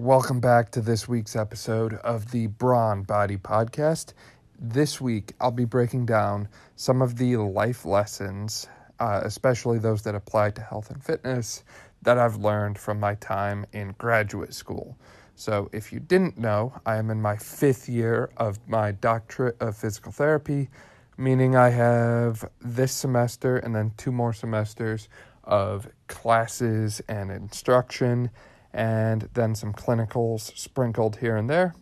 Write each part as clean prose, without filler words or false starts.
Welcome back to this week's episode of the Brawn Body Podcast. This week, I'll be breaking down some of the life lessons, especially those that apply to health and fitness, that I've learned from my time in graduate school. So if you didn't know, I am in my 5th year of my doctorate of physical therapy, meaning I have this semester and then 2 more semesters of classes and instruction, and then some clinicals sprinkled here and there.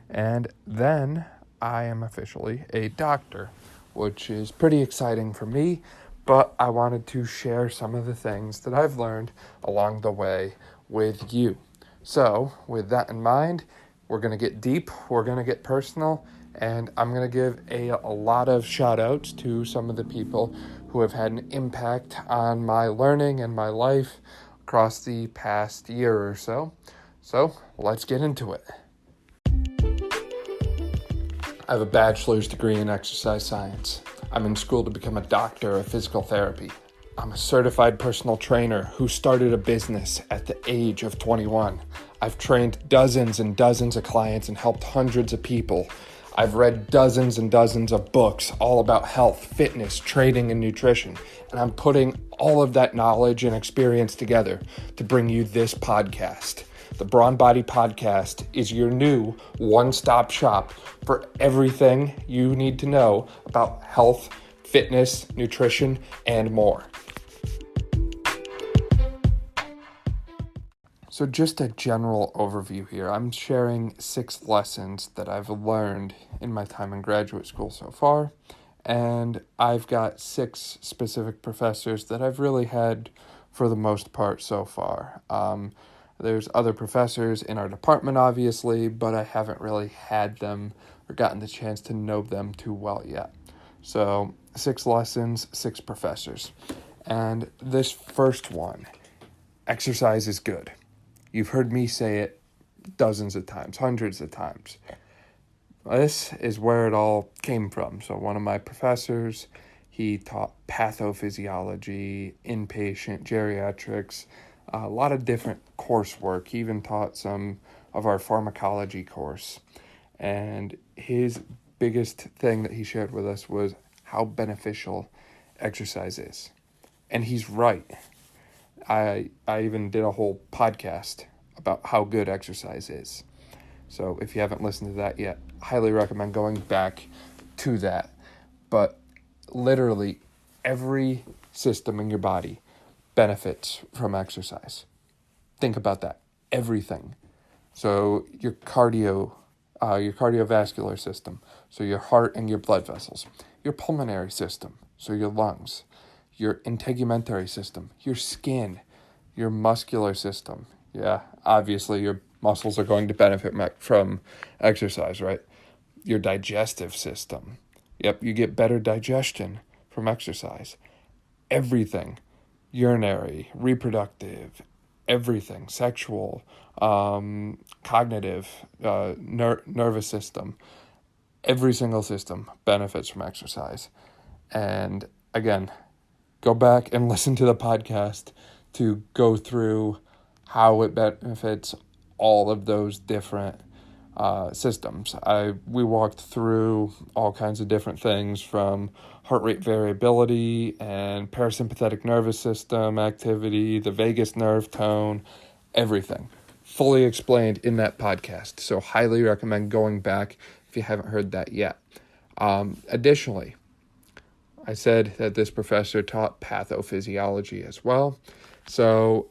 And then I am officially a doctor, which is pretty exciting for me, but I wanted to share some of the things that I've learned along the way with you. So, with that in mind, we're going to get deep, we're going to get personal, and I'm going to give a lot of shout-outs to some of the people who have had an impact on my learning and my life across the past year or so. So, let's get into it. I have a bachelor's degree in exercise science. I'm in school to become a doctor of physical therapy. I'm a certified personal trainer who started a business at the age of 21. I've trained dozens and dozens of clients and helped hundreds of people. I've read dozens and dozens of books all about health, fitness, training, and nutrition, and I'm putting all of that knowledge and experience together to bring you this podcast. The Brawn Body Podcast is your new one-stop shop for everything you need to know about health, fitness, nutrition, and more. So just a general overview here. I'm sharing 6 lessons that I've learned in my time in graduate school so far, and I've got 6 specific professors that I've really had for the most part so far. There's other professors in our department, obviously, but I haven't really had them or gotten the chance to know them too well yet. So 6 lessons, 6 professors. And this first one, exercise is good. You've heard me say it dozens of times, hundreds of times. This is where it all came from. So one of my professors, he taught pathophysiology, inpatient geriatrics, a lot of different coursework. He even taught some of our pharmacology course. And his biggest thing that he shared with us was how beneficial exercise is. And he's right. I even did a whole podcast about how good exercise is. So if you haven't listened to that yet, highly recommend going back to that. But literally every system in your body benefits from exercise. Think about that. Everything. So your cardiovascular system, so your heart and your blood vessels, your pulmonary system, so your lungs, your integumentary system, your skin, your muscular system. Yeah, obviously your muscles are going to benefit from exercise, right? Your digestive system. Yep, you get better digestion from exercise. Everything. Urinary, reproductive, everything. Sexual, cognitive, nervous system. Every single system benefits from exercise. And again, go back and listen to the podcast to go through how it benefits all of those different systems. We walked through all kinds of different things from heart rate variability and parasympathetic nervous system activity, the vagus nerve tone, everything. Fully explained in that podcast. So highly recommend going back if you haven't heard that yet. Additionally, I said that this professor taught pathophysiology as well. So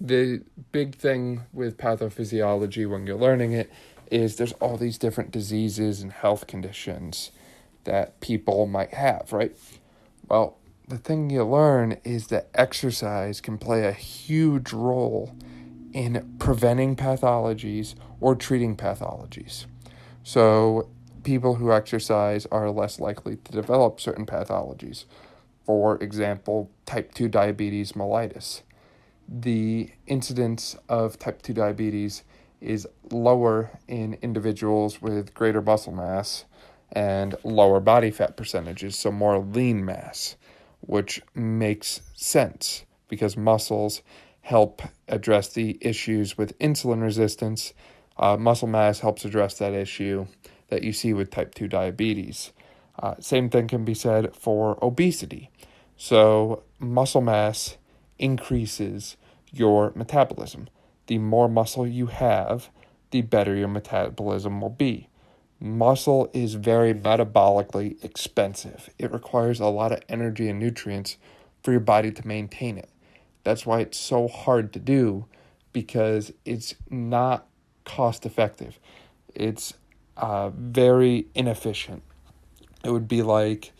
the big thing with pathophysiology when you're learning it is there's all these different diseases and health conditions that people might have, right? Well, the thing you learn is that exercise can play a huge role in preventing pathologies or treating pathologies. So people who exercise are less likely to develop certain pathologies. For example, type 2 diabetes mellitus. The incidence of type 2 diabetes is lower in individuals with greater muscle mass and lower body fat percentages, so more lean mass, which makes sense because muscles help address the issues with insulin resistance. Muscle mass helps address that issue that you see with type 2 diabetes. Same thing can be said for obesity. So muscle mass increases your metabolism. The more muscle you have, the better your metabolism will be. Muscle is very metabolically expensive. It requires a lot of energy and nutrients for your body to maintain it. That's why it's so hard to do, because it's not cost effective. It's very inefficient. It would be like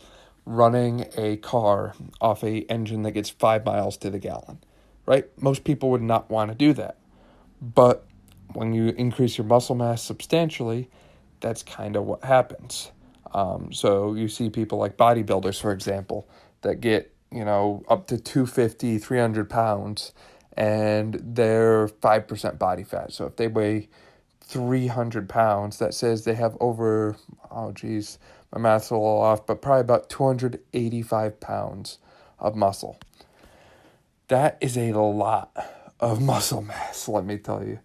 running a car off a engine that gets 5 miles to the gallon, right? Most people would not want to do that. But when you increase your muscle mass substantially, that's kind of what happens. So you see people like bodybuilders, for example, that get, up to 250, 300 pounds, and they're 5% body fat. So if they weigh 300 pounds, that says they have over, my math's a little off, but probably about 285 pounds of muscle. That is a lot of muscle mass, let me tell you.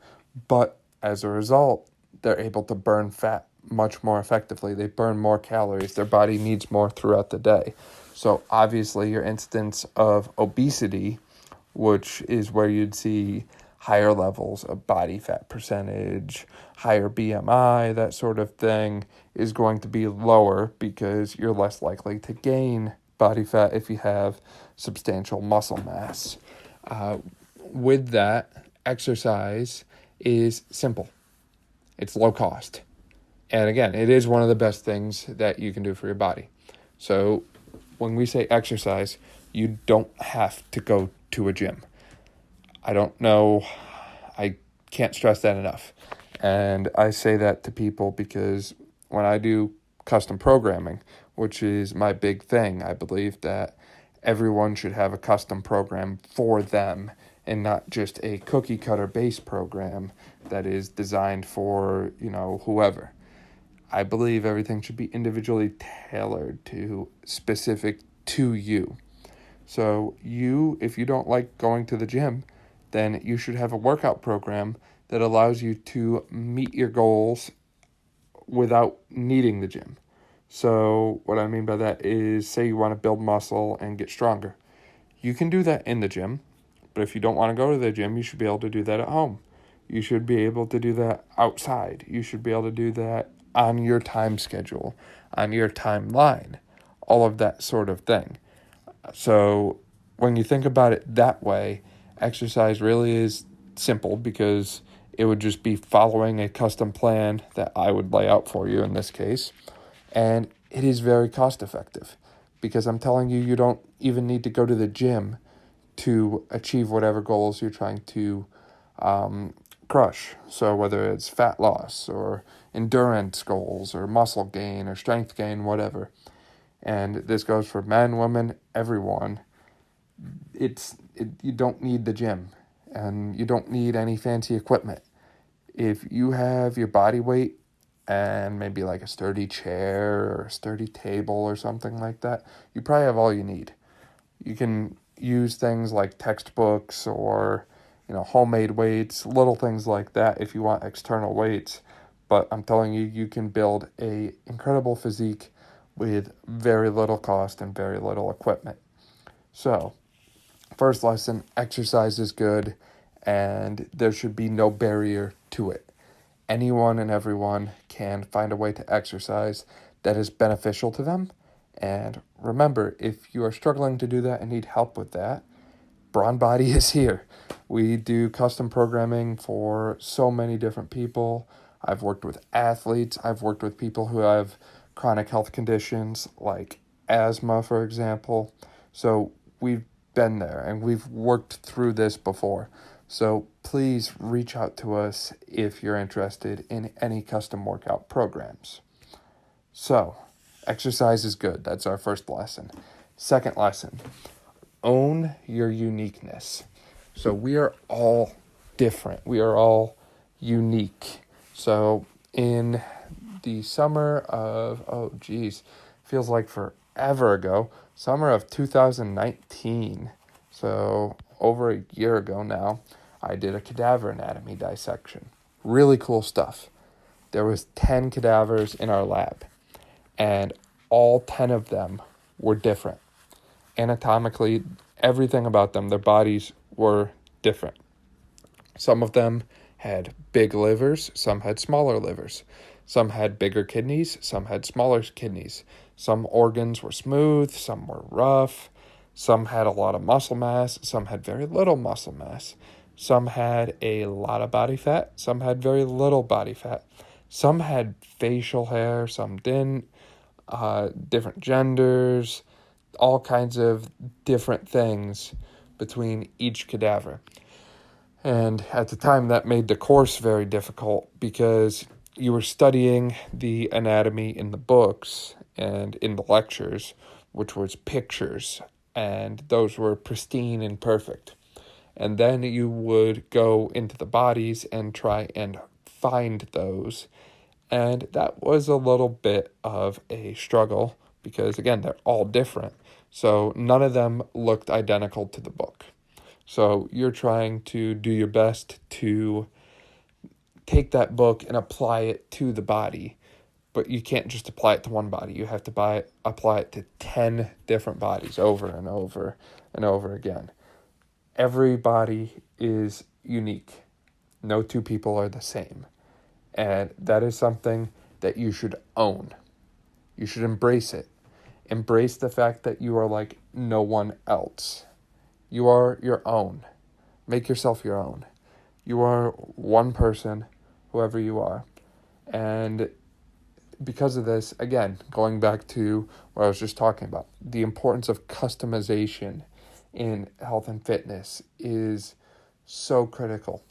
But as a result, they're able to burn fat much more effectively. They burn more calories. Their body needs more throughout the day. So obviously your instance of obesity, which is where you'd see higher levels of body fat percentage, higher BMI, that sort of thing, is going to be lower because you're less likely to gain body fat if you have substantial muscle mass. With that, exercise is simple. It's low cost. And again, it is one of the best things that you can do for your body. So when we say exercise, you don't have to go to a gym. I don't know. I can't stress that enough. And I say that to people because when I do custom programming, which is my big thing, I believe that everyone should have a custom program for them and not just a cookie cutter based program that is designed for, whoever. I believe everything should be individually tailored to specific to you. So if you don't like going to the gym, then you should have a workout program that allows you to meet your goals without needing the gym. So what I mean by that is, say you want to build muscle and get stronger. You can do that in the gym, but if you don't want to go to the gym, you should be able to do that at home. You should be able to do that outside. You should be able to do that on your time schedule, on your timeline, all of that sort of thing. So when you think about it that way, exercise really is simple because it would just be following a custom plan that I would lay out for you in this case. And it is very cost effective because I'm telling you, you don't even need to go to the gym to achieve whatever goals you're trying to crush. So whether it's fat loss or endurance goals or muscle gain or strength gain, whatever. And this goes for men, women, everyone. You don't need the gym and you don't need any fancy equipment. If you have your body weight and maybe like a sturdy chair or a sturdy table or something like that, you probably have all you need. You can use things like textbooks or homemade weights, little things like that if you want external weights. But I'm telling you, you can build a incredible physique with very little cost and very little equipment. So, first lesson, exercise is good and there should be no barrier to it. Anyone and everyone can find a way to exercise that is beneficial to them. And remember, if you are struggling to do that and need help with that, Brawn Body is here. We do custom programming for so many different people. I've worked with athletes. I've worked with people who have chronic health conditions like asthma, for example. So we've been there and we've worked through this before. So please reach out to us if you're interested in any custom workout programs. So, exercise is good. That's our first lesson. Second lesson, own your uniqueness. So we are all different. We are all unique. So in the summer of, feels like forever ago, summer of 2019. So over a year ago now, I did a cadaver anatomy dissection. Really cool stuff. There was 10 cadavers in our lab, and all 10 of them were different. Anatomically, everything about them, their bodies were different. Some of them had big livers, some had smaller livers. Some had bigger kidneys, some had smaller kidneys. Some organs were smooth, some were rough. Some had a lot of muscle mass, some had very little muscle mass. Some had a lot of body fat, some had very little body fat. Some had facial hair, some didn't. Different genders, all kinds of different things between each cadaver. And at the time, that made the course very difficult because you were studying the anatomy in the books and in the lectures, which was pictures, and those were pristine and perfect. And then you would go into the bodies and try and find those. And that was a little bit of a struggle because, again, they're all different. So none of them looked identical to the book. So you're trying to do your best to take that book and apply it to the body, but you can't just apply it to one body. You have to apply it to 10 different bodies over and over and over again. Every body is unique. No two people are the same. And that is something that you should own. You should embrace it. Embrace the fact that you are like no one else. You are your own. Make yourself your own. You are one person, whoever you are. And because of this, again, going back to what I was just talking about, the importance of customization in health and fitness is so critical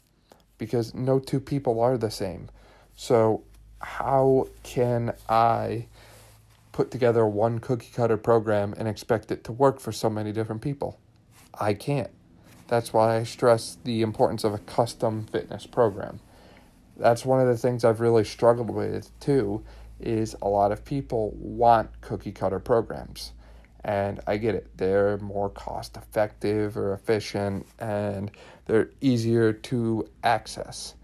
because no two people are the same. So how can I put together one cookie cutter program and expect it to work for so many different people? I can't. That's why I stress the importance of a custom fitness program. That's one of the things I've really struggled with too, is a lot of people want cookie cutter programs. And I get it. They're more cost effective or efficient and they're easier to access.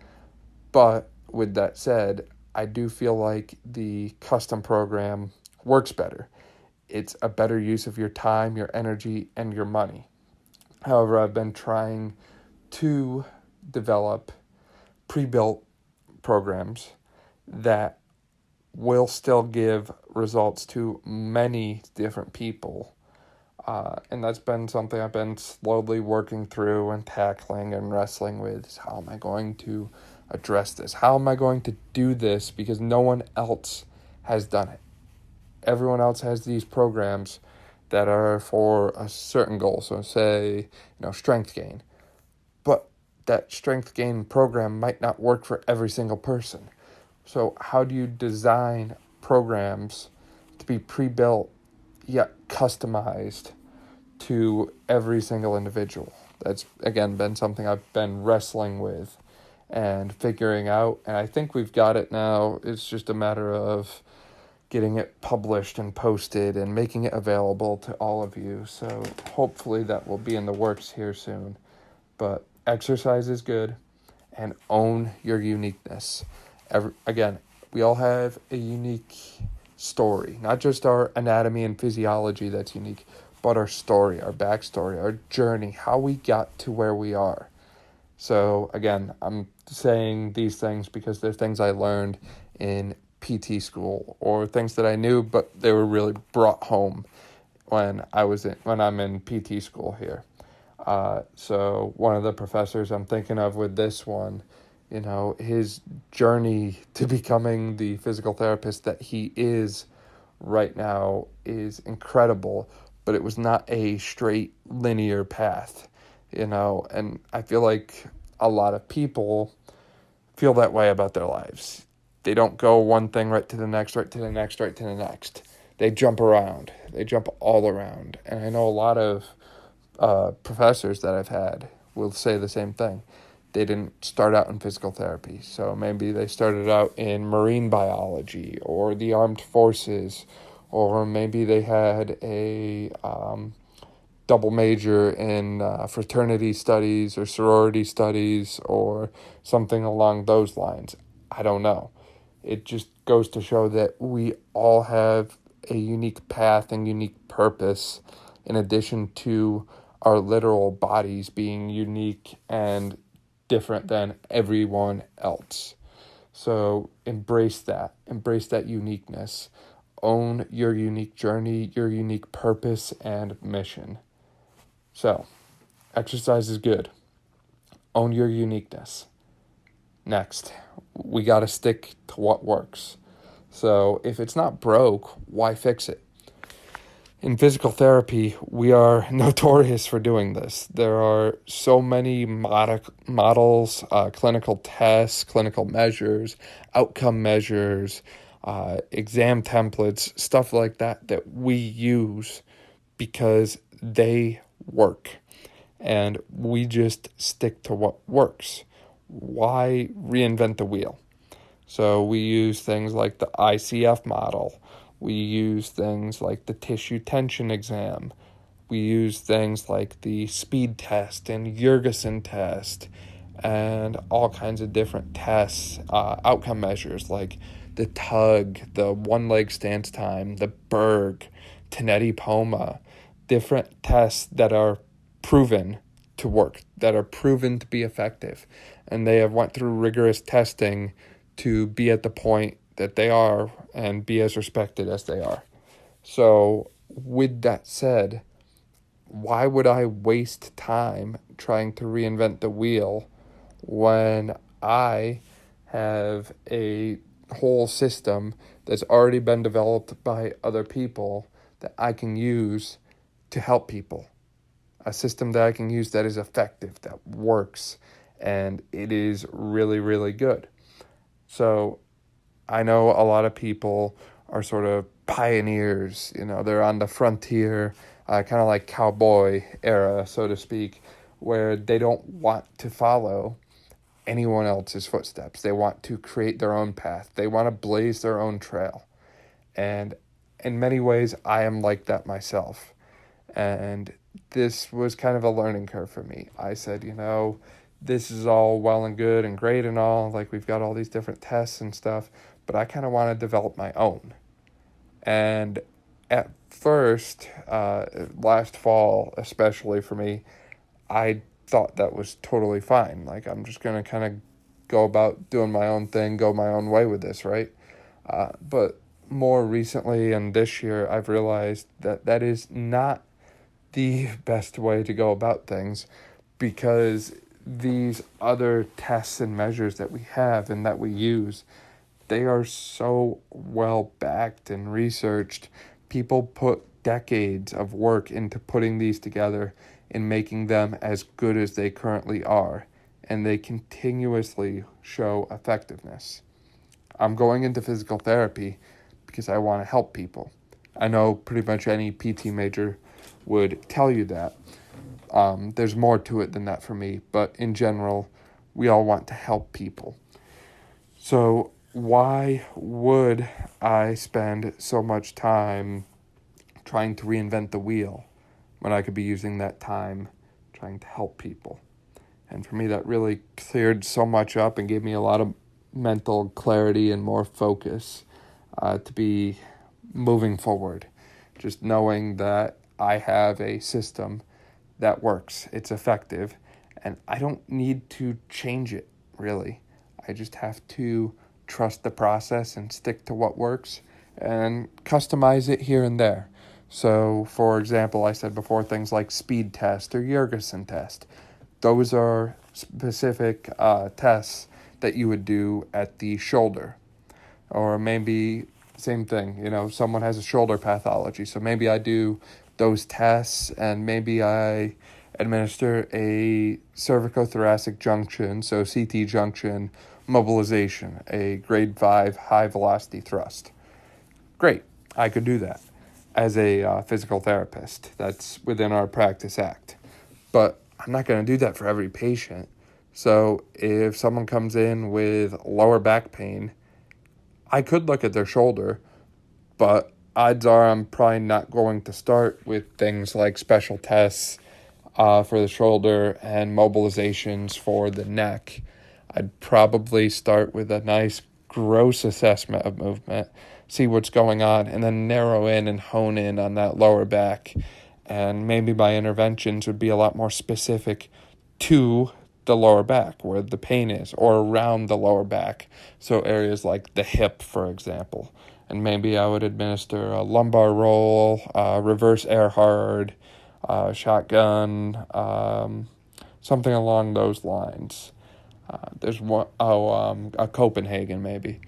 But with that said, I do feel like the custom program works better. It's a better use of your time, your energy, and your money. However, I've been trying to develop pre-built programs that will still give results to many different people. And that's been something I've been slowly working through and tackling and wrestling with. Is how am I going to address this? How am I going to do this? Because no one else has done it. Everyone else has these programs that are for a certain goal. So say, strength gain. But that strength gain program might not work for every single person. So how do you design programs to be pre-built yet customized to every single individual? That's, again, been something I've been wrestling with and figuring out. And I think we've got it now. It's just a matter of getting it published and posted and making it available to all of you. So hopefully that will be in the works here soon. But exercise is good and own your uniqueness. Again, we all have a unique story, not just our anatomy and physiology that's unique, but our story, our backstory, our journey, how we got to where we are. So again, I'm saying these things because they're things I learned in PT school or things that I knew, but they were really brought home when I'm in PT school here. So one of the professors I'm thinking of with this one, his journey to becoming the physical therapist that he is right now is incredible, but it was not a straight linear path, and I feel like a lot of people feel that way about their lives. They don't go one thing right to the next, right to the next, right to the next. They jump around. They jump all around. And I know a lot of professors that I've had will say the same thing. They didn't start out in physical therapy. So maybe they started out in marine biology or the armed forces, or maybe they had a double major in fraternity studies or sorority studies or something along those lines. I don't know. It just goes to show that we all have a unique path and unique purpose, in addition to our literal bodies being unique and different than everyone else. So embrace that uniqueness. Own your unique journey, your unique purpose and mission. So, exercise is good. Own your uniqueness. Next, we got to stick to what works. So if it's not broke, why fix it? In physical therapy, we are notorious for doing this. There are so many models, clinical tests, clinical measures, outcome measures, exam templates, stuff like that we use because they work. And we just stick to what works. Why reinvent the wheel? So we use things like the ICF model. We use things like the tissue tension exam. We use things like the speed test and Jurgensen test and all kinds of different tests, outcome measures like the tug, the one leg stance time, the Berg, Tenetti-Poma, different tests that are proven to work, that are proven to be effective. And they have went through rigorous testing to be at the point that they are and be as respected as they are. So with that said, why would I waste time trying to reinvent the wheel when I have a whole system that's already been developed by other people that I can use to help people? A system that I can use that is effective, that works, and it is really, really good. So I know a lot of people are sort of pioneers, they're on the frontier, kind of like cowboy era, so to speak, where they don't want to follow anyone else's footsteps. They want to create their own path. They want to blaze their own trail. And in many ways, I am like that myself. And this was kind of a learning curve for me. I said, this is all well and good and great and all, like we've got all these different tests and stuff, but I kind of want to develop my own. And at first, last fall, especially for me, I thought that was totally fine. Like, I'm just going to kind of go about doing my own thing, go my own way with this, right? But more recently and this year, I've realized that that is not the best way to go about things, because these other tests and measures that we have and that we use, they are so well backed and researched. People put decades of work into putting these together and making them as good as they currently are, and they continuously show effectiveness. I'm going into physical therapy because I want to help people. I know pretty much any PT major would tell you that. There's more to it than that for me, but in general, we all want to help people. So why would I spend so much time trying to reinvent the wheel when I could be using that time trying to help people? And for me, that really cleared so much up and gave me a lot of mental clarity and more focus to be moving forward. Just knowing that I have a system that works, it's effective, and I don't need to change it, really. I just have to trust the process and stick to what works and customize it here and there. So, for example, I said before, things like speed test or Jurgensen test. Those are specific tests that you would do at the shoulder. Or maybe, same thing, someone has a shoulder pathology, so maybe I do those tests, and maybe I administer a cervicothoracic junction, so CT junction mobilization, a grade 5 high velocity thrust. Great, I could do that as a physical therapist. That's within our Practice Act. But I'm not going to do that for every patient. So if someone comes in with lower back pain, I could look at their shoulder, but odds are I'm probably not going to start with things like special tests for the shoulder and mobilizations for the neck. I'd probably start with a nice gross assessment of movement, see what's going on, and then narrow in and hone in on that lower back. And maybe my interventions would be a lot more specific to the lower back, where the pain is, or around the lower back. So areas like the hip, for example. And maybe I would administer a lumbar roll, reverse Erhard, shotgun, something along those lines. There's one, a Copenhagen maybe.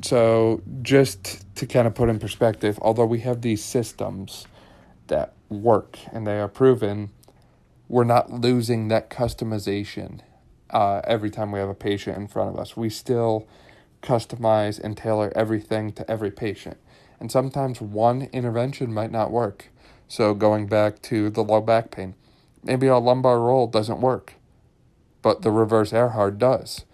So just to kind of put in perspective, although we have these systems that work and they are proven, we're not losing that customization every time we have a patient in front of us. We still customize and tailor everything to every patient. And sometimes one intervention might not work. So going back to the low back pain, maybe a lumbar roll doesn't work, but the reverse Erhard does.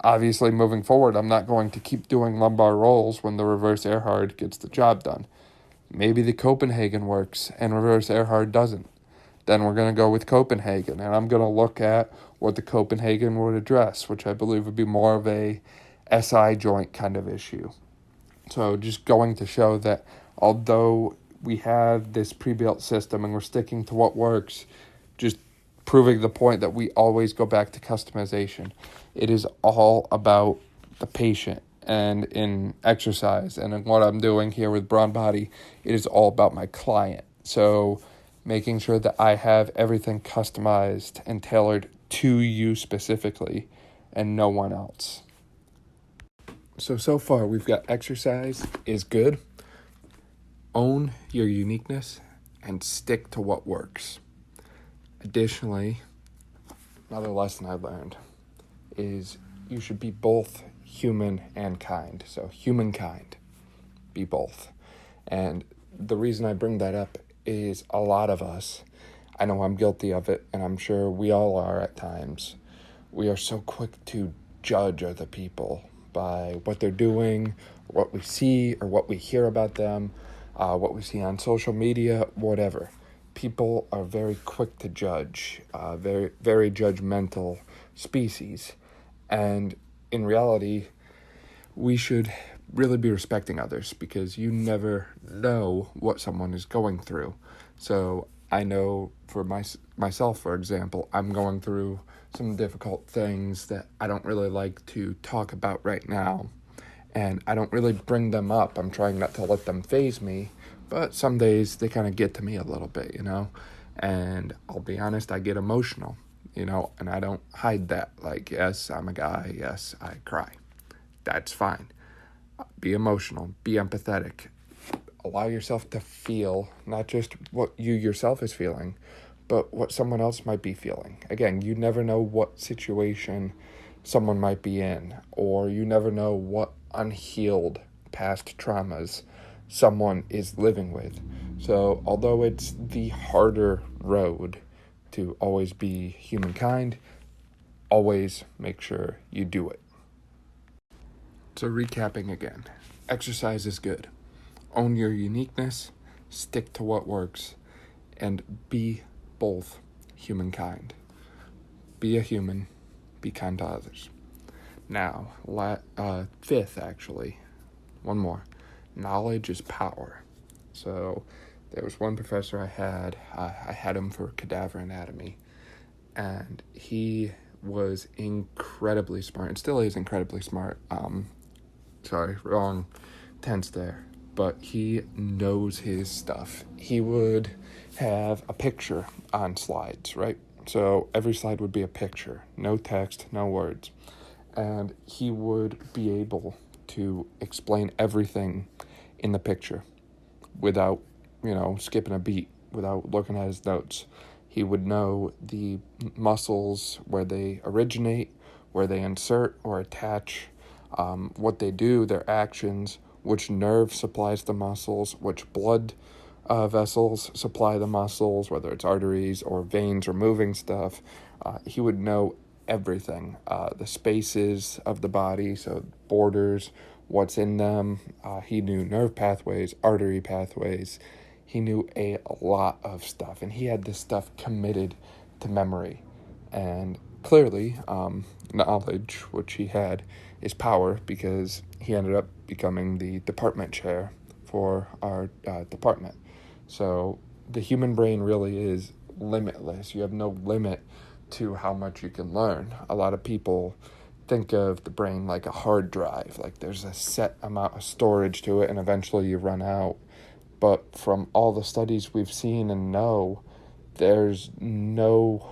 Obviously, moving forward, I'm not going to keep doing lumbar rolls when the reverse Erhard gets the job done. Maybe the Copenhagen works and reverse Erhard doesn't. Then we're going to go with Copenhagen, and I'm going to look at what the Copenhagen would address, which I believe would be more of a SI joint kind of issue. So just going to show that although we have this pre-built system and we're sticking to what works, just proving the point that we always go back to customization. It is all about the patient. And in exercise and in what I'm doing here with Brawn Body, it is all about my client. So making sure that I have everything customized and tailored to you specifically and no one else. So far we've got exercise is good, own your uniqueness, and stick to what works. Additionally, another lesson I learned is you should be both human and kind. So humankind, be both. And the reason I bring that up is a lot of us, I know I'm guilty of it, and I'm sure we all are at times, we are so quick to judge other people by what they're doing, what we see or what we hear about them, what we see on social media, whatever. People are very quick to judge, very, very judgmental species. And in reality, we should really be respecting others because you never know what someone is going through. So I know for myself, for example, I'm going through some difficult things that I don't really like to talk about right now. And I don't really bring them up. I'm trying not to let them faze me. But some days they kind of get to me a little bit, and I'll be honest, I get emotional, and I don't hide that. Like, yes, I'm a guy. Yes, I cry. That's fine. Be emotional, be empathetic. Allow yourself to feel not just what you yourself is feeling, but what someone else might be feeling. Again, you never know what situation someone might be in, or you never know what unhealed past traumas someone is living with. So although it's the harder road to always be humankind, always make sure you do it. So recapping again, exercise is good. Own your uniqueness, stick to what works, and be both humankind. Be a human, be kind to others. Now, fifth actually, one more. Knowledge is power. So there was one professor I had him for cadaver anatomy, and he was incredibly smart and still is incredibly smart. Sorry, wrong tense there, but he knows his stuff. He would have a picture on slides, right? So every slide would be a picture, no text, no words. And he would be able to explain everything in the picture without, skipping a beat, without looking at his notes. He would know the muscles, where they originate, where they insert or attach, what they do, their actions, which nerve supplies the muscles, which blood vessels supply the muscles, whether it's arteries or veins or moving stuff. He would know everything, the spaces of the body, so borders, what's in them. He knew nerve pathways, artery pathways. He knew a lot of stuff, and he had this stuff committed to memory. And clearly, knowledge, which he had, is power, because he ended up becoming the department chair for our department. So the human brain really is limitless. You have no limit to how much you can learn. A lot of people think of the brain like a hard drive, like there's a set amount of storage to it and eventually you run out. But from all the studies we've seen and know, there's no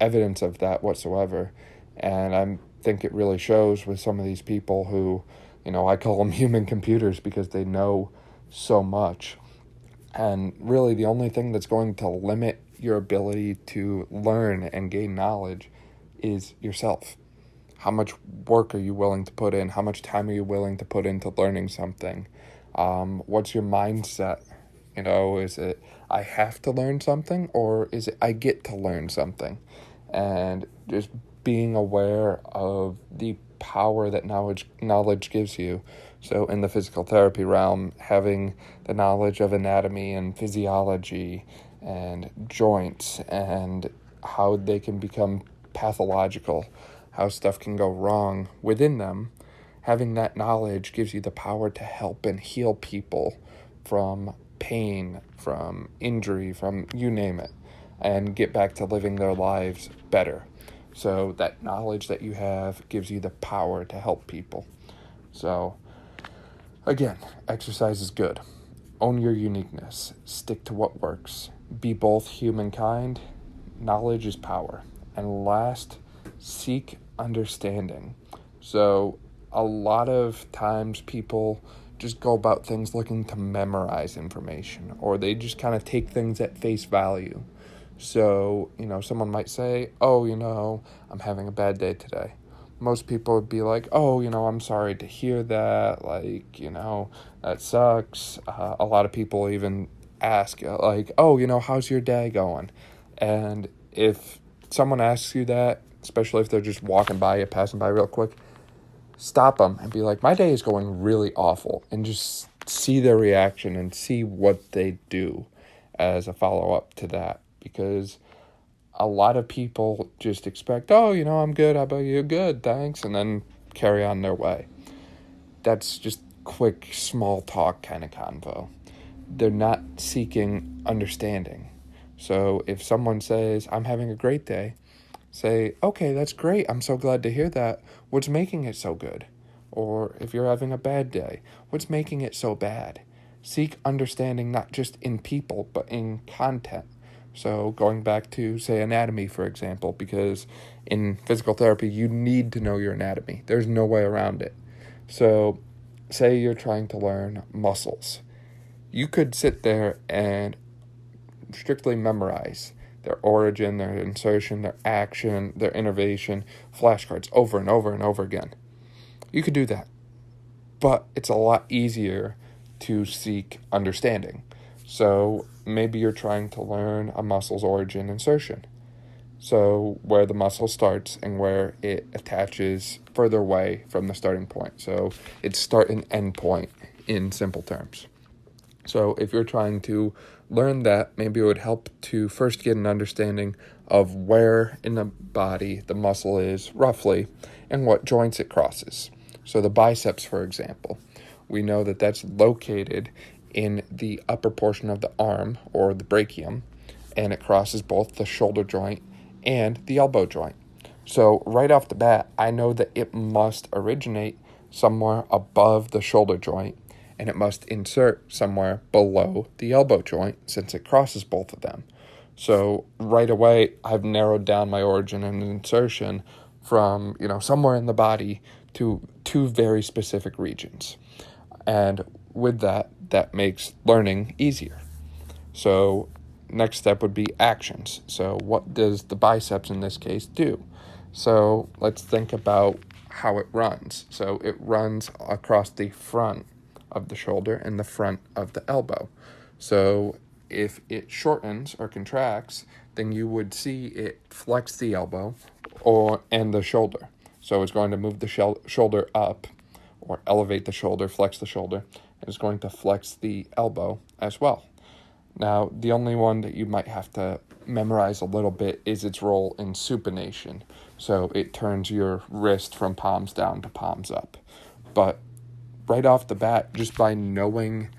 evidence of that whatsoever. And I think it really shows with some of these people who, I call them human computers because they know so much. And really the only thing that's going to limit your ability to learn and gain knowledge is yourself. How much work are you willing to put in? How much time are you willing to put into learning something? What's your mindset? Is it I have to learn something, or is it I get to learn something? And just being aware of the power that knowledge gives you. So in the physical therapy realm, having the knowledge of anatomy and physiology and joints and how they can become pathological, how stuff can go wrong within them, having that knowledge gives you the power to help and heal people from pain, from injury, from you name it, and get back to living their lives better. So that knowledge that you have gives you the power to help people. So again, exercise is good. Own your uniqueness. Stick to what works. Be both humankind. Knowledge is power. And last, seek understanding. So a lot of times people just go about things looking to memorize information, or they just kind of take things at face value. So, someone might say, I'm having a bad day today. Most people would be like, I'm sorry to hear that. That sucks. A lot of people even ask, how's your day going? And if someone asks you that, especially if they're just walking by you, passing by real quick, stop them and be like, my day is going really awful, and just see their reaction and see what they do as a follow-up to that. Because a lot of people just expect, I'm good, how about you? Good, thanks, and then carry on their way. That's just quick, small talk kind of convo. They're not seeking understanding. So if someone says, I'm having a great day, say, okay, that's great, I'm so glad to hear that. What's making it so good? Or if you're having a bad day, what's making it so bad? Seek understanding not just in people, but in content. So going back to, say, anatomy, for example, because in physical therapy, you need to know your anatomy. There's no way around it. So say you're trying to learn muscles. You could sit there and strictly memorize their origin, their insertion, their action, their innervation, flashcards over and over and over again. You could do that. But it's a lot easier to seek understanding. So maybe you're trying to learn a muscle's origin insertion. So where the muscle starts and where it attaches further away from the starting point. So it's start and end point in simple terms. So if you're trying to learn that, maybe it would help to first get an understanding of where in the body the muscle is roughly and what joints it crosses. So the biceps, for example, we know that that's located in the upper portion of the arm, or the brachium, and it crosses both the shoulder joint and the elbow joint. So right off the bat, I know that it must originate somewhere above the shoulder joint, and it must insert somewhere below the elbow joint since it crosses both of them. So right away, I've narrowed down my origin and insertion from, somewhere in the body to two very specific regions. And with that makes learning easier. So next step would be actions. So what does the biceps in this case do? So let's think about how it runs. So it runs across the front of the shoulder and the front of the elbow. So if it shortens or contracts, then you would see it flex the elbow and the shoulder. So it's going to move the shoulder up or elevate the shoulder, flex the shoulder, and it's going to flex the elbow as well. Now, the only one that you might have to memorize a little bit is its role in supination. So it turns your wrist from palms down to palms up. But right off the bat, just by knowing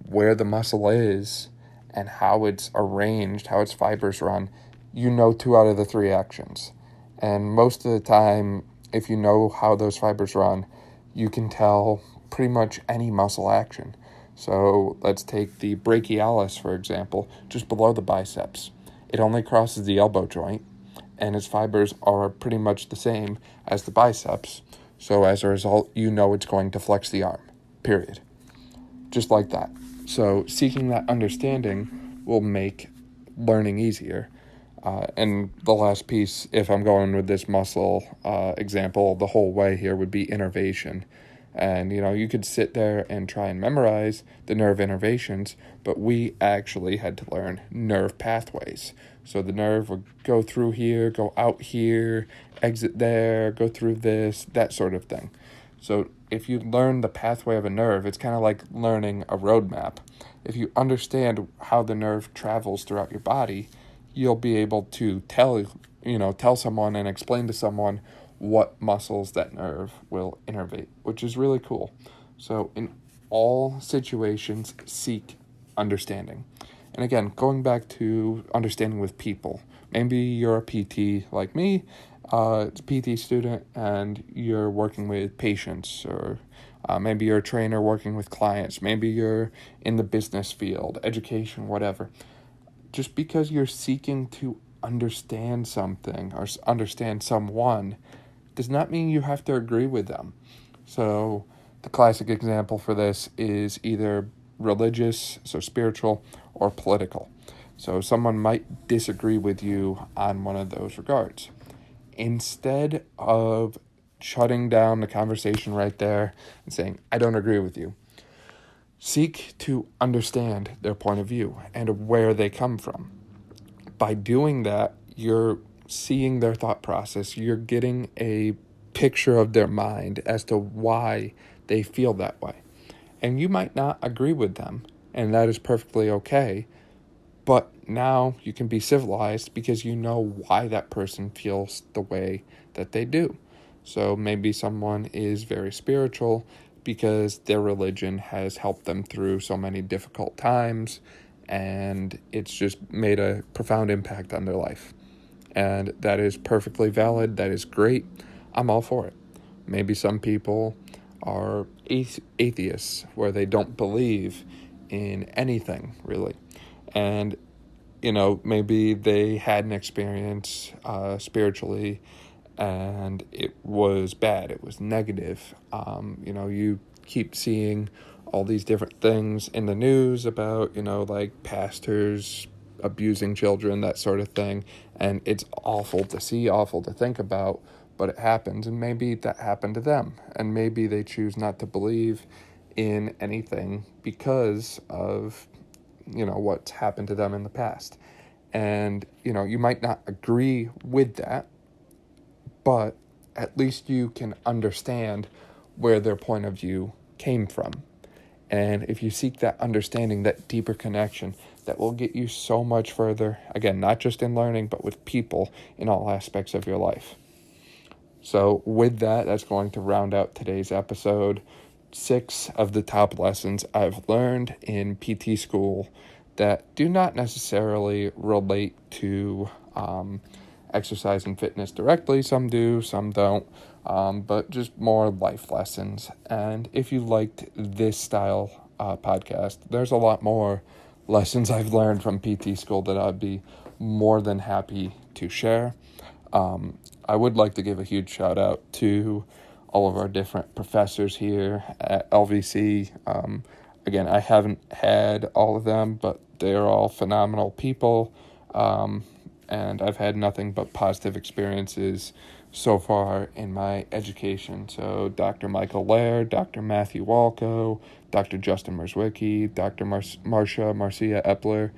where the muscle is and how it's arranged, how its fibers run, you know 2 out of the 3 actions. And most of the time, if you know how those fibers run, you can tell pretty much any muscle action. So let's take the brachialis, for example, just below the biceps. It only crosses the elbow joint, and its fibers are pretty much the same as the biceps. So as a result, you know it's going to flex the arm, period. Just like that. So seeking that understanding will make learning easier. And the last piece, if I'm going with this muscle example the whole way here, would be innervation. And, you could sit there and try and memorize the nerve innervations, but we actually had to learn nerve pathways. So the nerve would go through here, go out here, exit there, go through this, that sort of thing. So if you learn the pathway of a nerve, it's kind of like learning a roadmap. If you understand how the nerve travels throughout your body, you'll be able to tell someone and explain to someone what muscles that nerve will innervate, which is really cool. So in all situations, seek understanding. And again, going back to understanding with people, maybe you're a PT like me, it's a PT student, and you're working with patients, or maybe you're a trainer working with clients, maybe you're in the business field, education, whatever. Just because you're seeking to understand something or understand someone does not mean you have to agree with them. So the classic example for this is either religious, so spiritual, or political. So someone might disagree with you on one of those regards. Instead of shutting down the conversation right there and saying, I don't agree with you, seek to understand their point of view and where they come from. By doing that, you're seeing their thought process. You're getting a picture of their mind as to why they feel that way. And you might not agree with them, and that is perfectly okay. But now you can be civilized because you know why that person feels the way that they do. So maybe someone is very spiritual because their religion has helped them through so many difficult times, and it's just made a profound impact on their life. And that is perfectly valid. That is great. I'm all for it. Maybe some people are atheists, where they don't believe in anything, really. And, maybe they had an experience spiritually, and it was bad. It was negative. You keep seeing all these different things in the news about, like pastors abusing children, that sort of thing. And it's awful to see, awful to think about, but it happens. And maybe that happened to them. And maybe they choose not to believe in anything because of, what's happened to them in the past. And, you might not agree with that, but at least you can understand where their point of view came from. And if you seek that understanding, that deeper connection, that will get you so much further, again, not just in learning, but with people in all aspects of your life. So with that, that's going to round out today's episode. 6 of the top lessons I've learned in PT school that do not necessarily relate to exercise and fitness directly. Some do, some don't, but just more life lessons. And if you liked this style podcast, there's a lot more lessons I've learned from PT school that I'd be more than happy to share. I would like to give a huge shout out to all of our different professors here at LVC. Again, I haven't had all of them, but they're all phenomenal people. And I've had nothing but positive experiences so far in my education. So Dr. Michael Laird, Dr. Matthew Walco, Dr. Justin Merzwicki, Dr. Marcia Epler,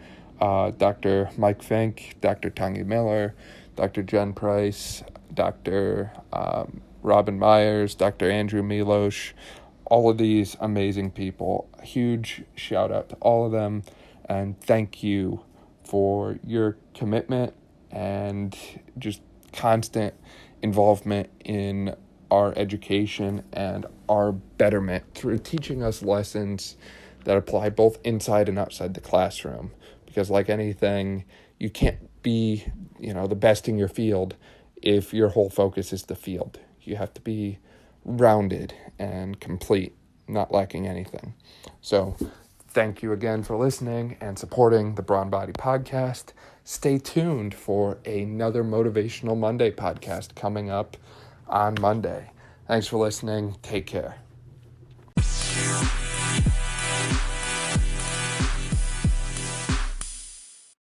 Dr. Mike Fink, Dr. Tangi Miller, Dr. Jen Price, Dr. Robin Myers, Dr. Andrew Milosh, all of these amazing people. A huge shout out to all of them, and thank you for your commitment and just constant involvement in our education and our betterment through teaching us lessons that apply both inside and outside the classroom. Because like anything, you can't be, the best in your field if your whole focus is the field. You have to be rounded and complete, not lacking anything. So thank you again for listening and supporting the Brawn Body Podcast. Stay tuned for another Motivational Monday podcast coming up on Monday. Thanks for listening. Take care.